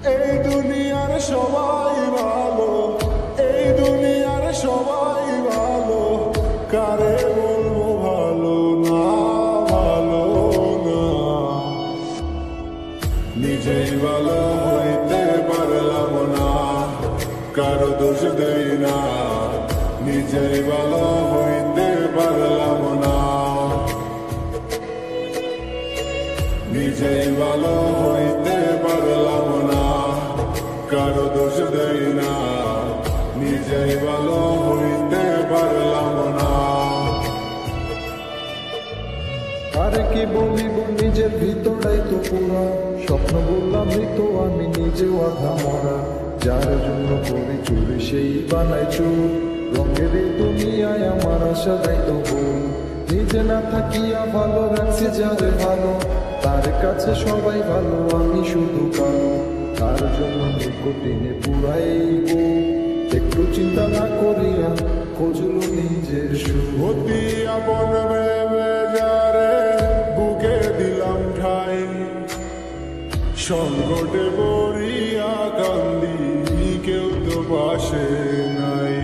এই দুনিয়ার সবাই ভালো, এই দুনিয়ার সবাই ভালো, কারে বলবো ভালো না, ভালো না। নিজেই ভালো হইতে পারলাম না, কারো দোষ দেই না। নিজেই ভালো হইতে পারলাম না, নিজেই ভালো হইতে পারলাম না, কারো দোষ দেই না। নিজেই ভালো হইতে পারলাম না। আরে কি বলিব, নিজের ভিতরটাই তো পুরা স্বপ্ন বললাম তো আমি নিজেও আধা মরা। যার জন্য করি চুরি সেই বানাই চুর, রঙের এই দুনিয়ায় আমার আশা যাই তো ভুল। নিজে না থাকিয়া ভালো রাখছি যারে ভালো, তার কাছে সবাই ভালো আমি শুধু কালো। তার জন্য নিকটিনে পুরাইব, একটু চিন্তা না করিয়া খোঁজলো নিজের সুর। অতি আপন ভেবে যারে বুকে দিলাম ঠাই, সংকটে পড়িয়া কান্দি কেউ তো পাশে নাই।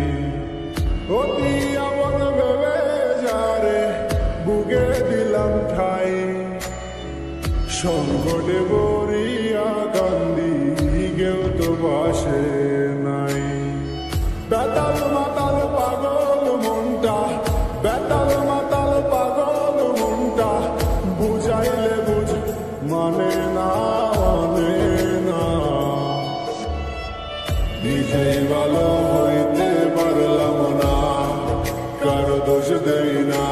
অতি আপন ভেবে যারে বুকে দিলাম ঠাই, সংকটে পড়িয়া কান্দি কেউ তো পাশে নাই। বেতাল মাতাল পাগল মনটা, বেতাল মাতাল পাগল মনটা, বুঝাইলে বুঝ মানে না, মানে না। নিজেই ভালো হইতে পারলাম না, কারো দোষ দেই না।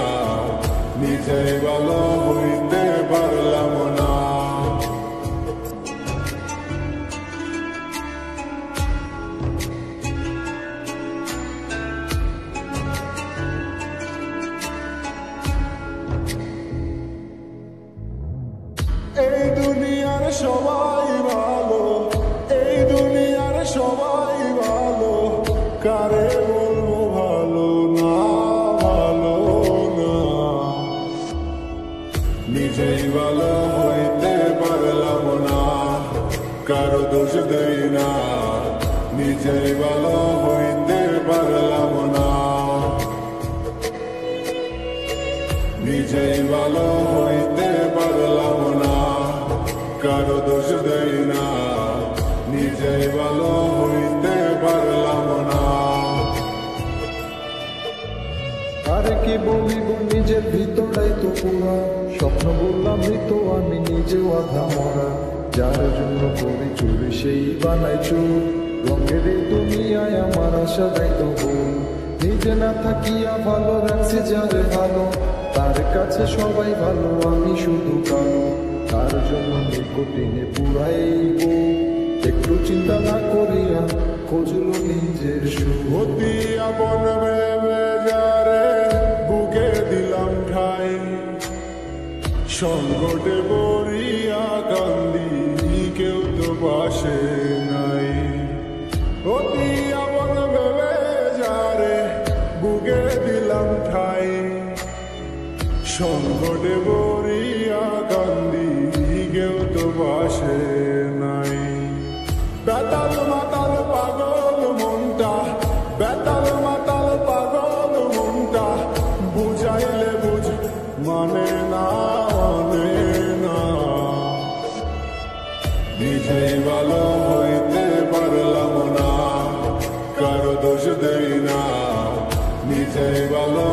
নিজেই ভালো হইতে পারলাম না। এই দুনিয়ার সবাই ভালো, এই দুনিয়ার সবাই ভালো, কারে বলবো ভালো না, ভালো না। নিজেই ভালো হইতে পারলাম না, কারো দোষ দেই না। নিজেই ভালো হইতে পারলাম না, নিজেই ভালো হইতে পারলাম না, কারো দোষ দেই না। নিজেই ভালো হইতে পারলাম না। আরে কি বলিব, নিজের ভিতরটাই তো পুরা স্বপ্ন বললাম তো আমি নিজেও আধা মরা। যার জন্য করি চুরি সেই বানাই চুর, রঙের এই দুনিয়ায় আমার আশা যাই তো ভুল। নিজে না থাকিয়া ভালো রাখছি যারে ভালো, তার কাছে সবাই ভালো আমি শুধু কালো। তার জন্য নিকটিনে পুরাইব, একটু চিন্তা না করিয়া খোঁজলো নিজের সুর। অতি আপন ভেবে যারে বুকে দিলাম ঠাই, সংকটে পড়িয়া কান্দি কেউ তো পাশে নাই। অতি আপন ভেবে যারে বুকে দিলাম ঠাই, সংকটে পড়িয়া কান্দি কেউ তো পাশে নাই। বেতাল মাতাল পাগল মনটা, বেতাল মাতাল পাগল মনটা, বুঝাইলে বুঝ মানে না, মানে না। নিজেই ভালো হইতে পারলাম না, কারো দোষ দেই না। নিজেই ভালো